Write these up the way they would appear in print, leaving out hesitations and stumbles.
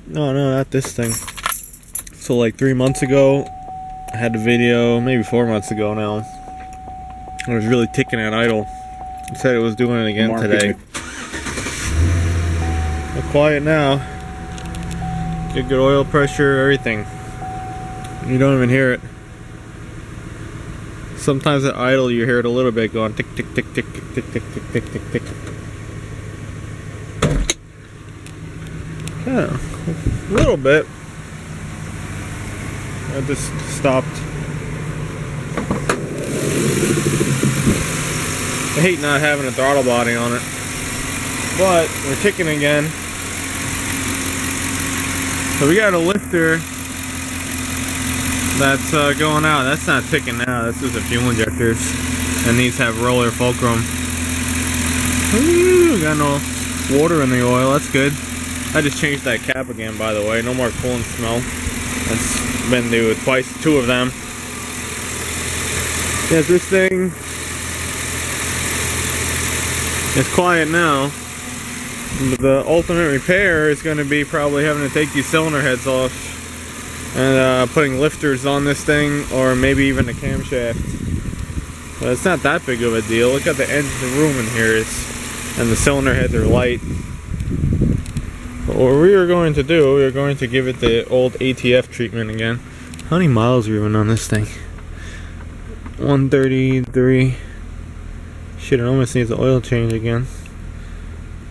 No, not this thing. So like 3 months ago, I had a video, maybe 4 months ago now. I was really ticking at idle. It said it was doing it again today. But quiet now. Get good oil pressure, everything. You don't even hear it. Sometimes at idle you hear it a little bit going tick tick tick tick tick tick tick tick tick tick tick. Yeah, a little bit. I just stopped. I hate not having a throttle body on it, but we're ticking again. So we got a lifter that's going out. That's not ticking now. That's just the fuel injectors, and these have roller fulcrum. Ooh, got no water in the oil. That's good. I just changed that cap again, by the way. No more coolant smell. That's been due twice, 2 of them. Yeah, this thing is quiet now. The ultimate repair is going to be probably having to take these cylinder heads off and putting lifters on this thing, or maybe even the camshaft. But it's not that big of a deal. Look at the engine room in here, and the cylinder heads are light. But what we are going to do, we are going to give it the old ATF treatment again. How many miles are we even on this thing? 133. Shit, it almost needs an oil change again.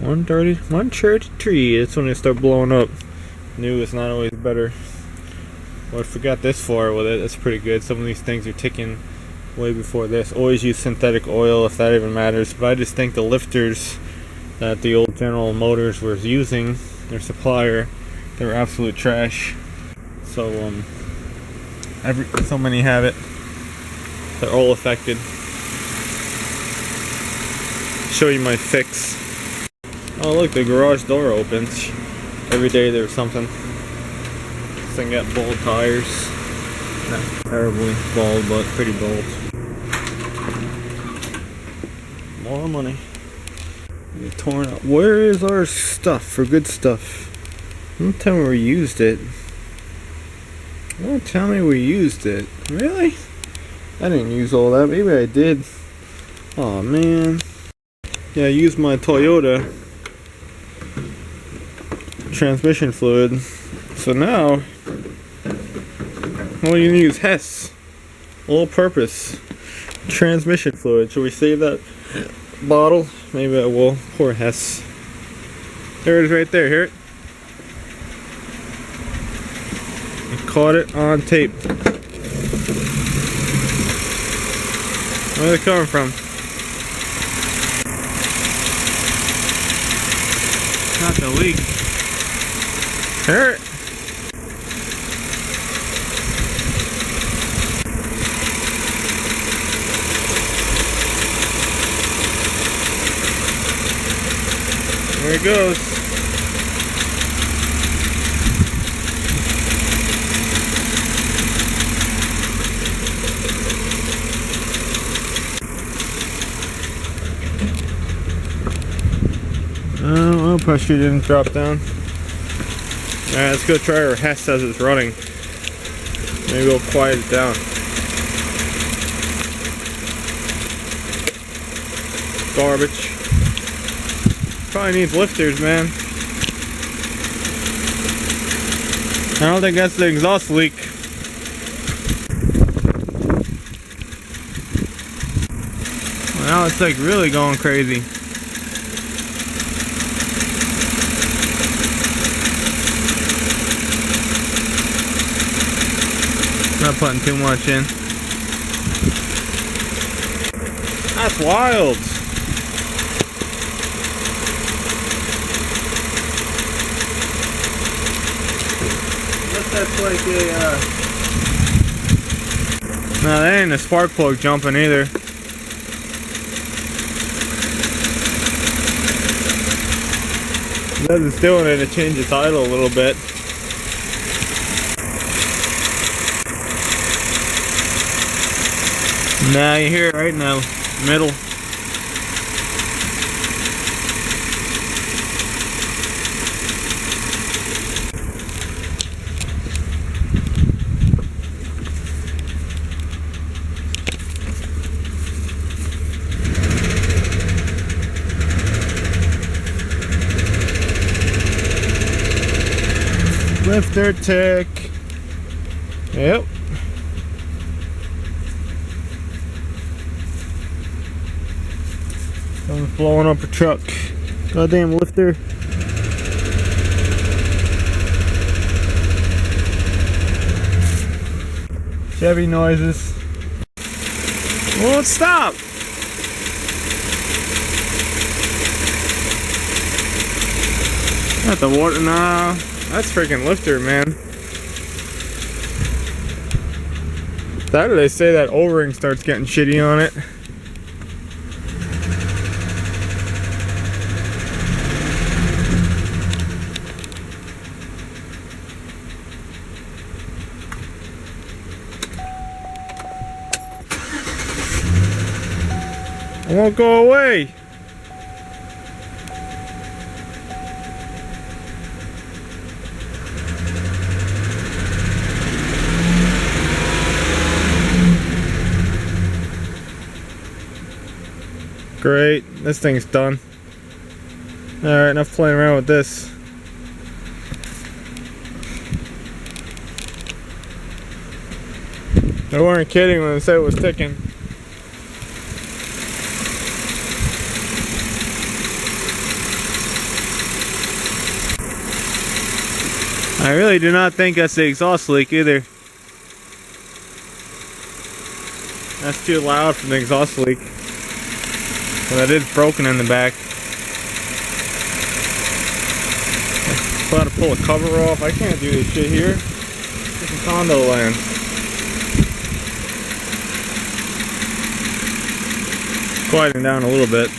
133. That's when they start blowing up. New is not always better. Well, if we got this far with it, that's pretty good. Some of these things are ticking way before this. Always use synthetic oil if that even matters. But I just think the lifters that the old General Motors was using, their supplier, they were absolute trash. So so many have it. They're all affected. Show you my fix. Oh look, the garage door opens. Every day there's something. This thing got bald tires. Not terribly bald, but pretty bald. More money. Get torn up. Where is our stuff for good stuff? Don't tell me we used it. Don't tell me we used it. Really? I didn't use all that. Maybe I did. Oh man. Yeah, I used my Toyota transmission fluid. So now, well, you can use Hess. All purpose transmission fluid. Should we save that bottle? Maybe I will. Poor Hess. There it is right there. Hear it? I caught it on tape. Where's it coming from? Not the leak. Hear it? There it goes. Oil pressure didn't drop down. Alright, let's go try our Hess as it's running. Maybe we'll quiet it down. Garbage. Probably needs lifters, man. I don't think that's the exhaust leak. Well, now it's like really going crazy. Not putting too much in. That's wild. That's like a no, that ain't a spark plug jumping either. As it's doing it, it changes idle a little bit. Now you hear it right now, middle. Lifter tick. Yep. Someone's blowing up a truck. Goddamn lifter. Chevy noises. Won't stop. Not the water. Nah, that's freaking lifter, man. Saturday they say that O-ring starts getting shitty on it. It won't go away. Great, this thing's done. Alright, enough playing around with this. They weren't kidding when they said it was ticking. I really do not think that's the exhaust leak either. That's too loud for the exhaust leak. But that is broken in the back. I'll have to pull a cover off. I can't do this shit here. This is condo land. Quieting down a little bit.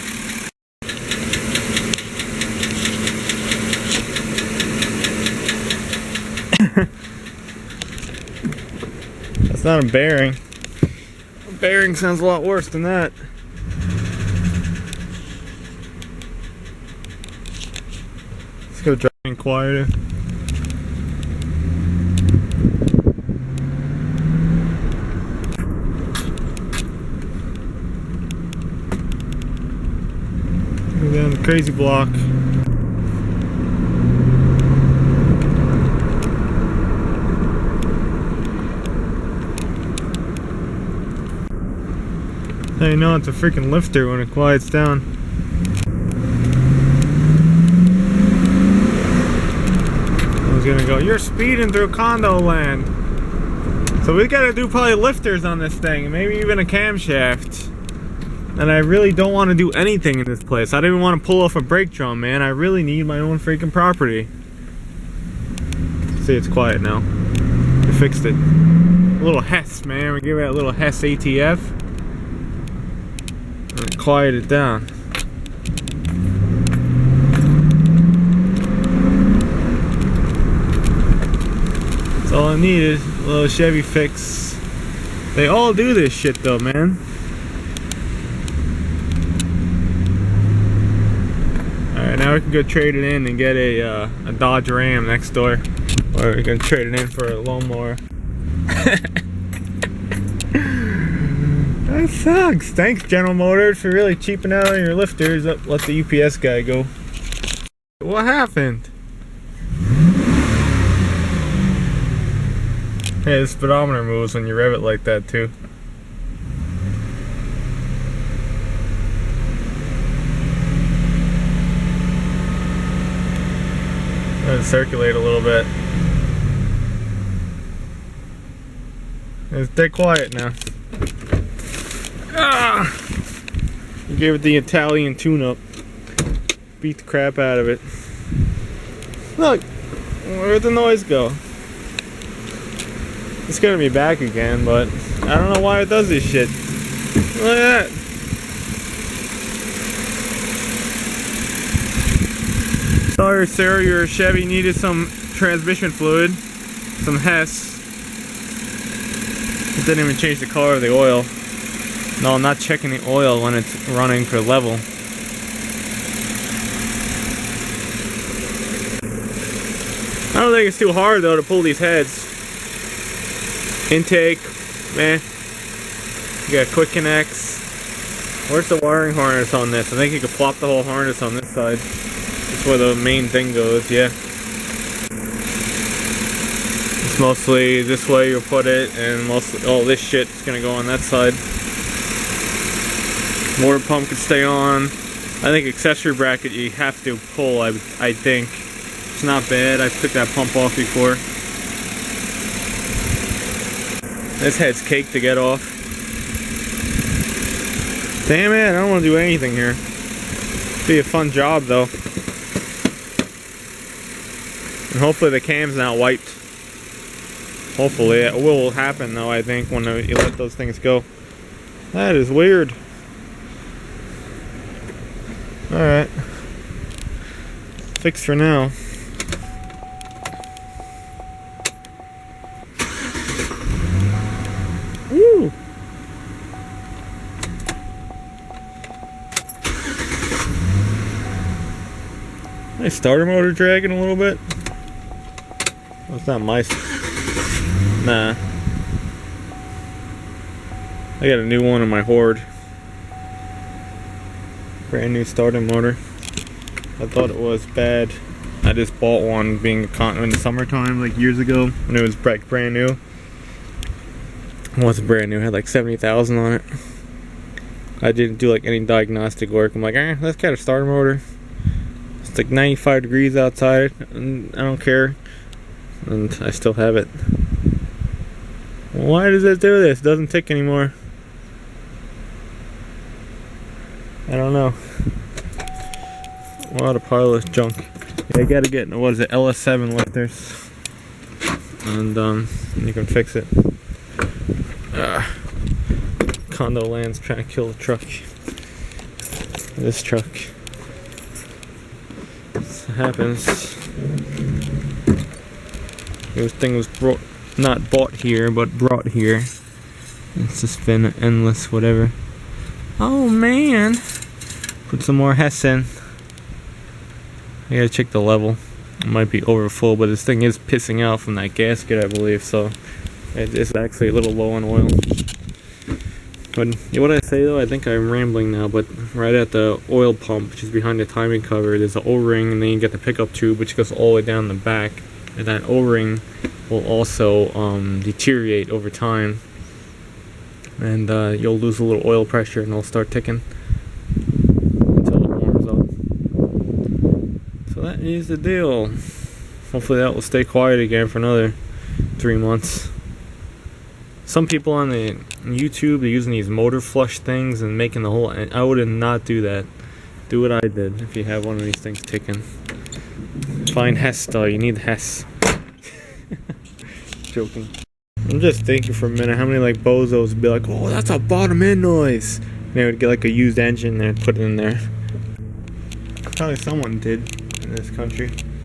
That's not a bearing. A bearing sounds a lot worse than that. Let's go driving quieter. Go down the crazy block. Now you know it's a freaking lifter when it quiets down. I was gonna go, you're speeding through condo land. So we gotta do probably lifters on this thing, maybe even a camshaft. And I really don't want to do anything in this place. I don't even want to pull off a brake drum, man. I really need my own freaking property. See, it's quiet now. We fixed it. A little Hess, man. We gave it a little Hess ATF. And quiet it down. That's all I need is a little Chevy fix. They all do this shit though, man. Alright, now we can go trade it in and get a Dodge Ram next door. Or we can trade it in for a lawnmower. That sucks. Thanks, General Motors, for really cheaping out on your lifters. Let the UPS guy go. What happened? Hey, the speedometer moves when you rev it like that too. Let it circulate a little bit. It's dead quiet now. Ah! You gave it the Italian tune-up. Beat the crap out of it. Look, where'd the noise go? It's gonna be back again, but I don't know why it does this shit. Look at that. Sorry, sir, your Chevy needed some transmission fluid, some Hess. It didn't even change the color of the oil. No, I'm not checking the oil when it's running for level. I don't think it's too hard though to pull these heads. Intake, man. You got quick connects. Where's the wiring harness on this? I think you could plop the whole harness on this side. That's where the main thing goes, yeah. It's mostly this way you'll put it, and mostly all this shit is gonna go on that side. Motor pump can stay on. I think accessory bracket you have to pull. I think it's not bad. I took that pump off before. This head's cake to get off. Damn it! I don't want to do anything here. It'll be a fun job though. And hopefully the cam's not wiped. Hopefully it will happen though, I think, when you let those things go. That is weird. Alright. Fixed for now. Woo! My starter motor dragging a little bit. Oh, it's not my. Nah. I got a new one in my Horde. Brand new starter motor. I thought it was bad. I just bought one being in the summertime, like years ago, when it was brand new. It wasn't brand new. It had like 70,000 on it. I didn't do like any diagnostic work. I'm like, let's get a starter motor. It's like 95 degrees outside, and I don't care. And I still have it. Why does it do this? It doesn't tick anymore. I don't know. What a pile of junk. Yeah, I gotta get, what is it, LS7 lifters. And you can fix it. Condo land's trying to kill the truck. This truck. This happens. This thing was not bought here, but brought here. It's just been endless whatever. Oh man! Put some more Hess in. I gotta check the level. It might be over full, but this thing is pissing out from that gasket, I believe, so it's actually a little low on oil. But what I say though, I think I'm rambling now, but right at the oil pump, which is behind the timing cover, there's an O-ring, and then you get the pickup tube, which goes all the way down the back. And that O-ring will also deteriorate over time. And you'll lose a little oil pressure and it'll start ticking until it warms up. So that is the deal. Hopefully that will stay quiet again for another 3 months. Some people on the YouTube are using these motor flush things and making the whole. I would not do that. Do what I did if you have one of these things ticking. Find Hess though. You need Hess. Joking. I'm just thinking for a minute how many like bozos would be like, oh, that's a bottom end noise. And they would get like a used engine and put it in there. Probably someone did in this country.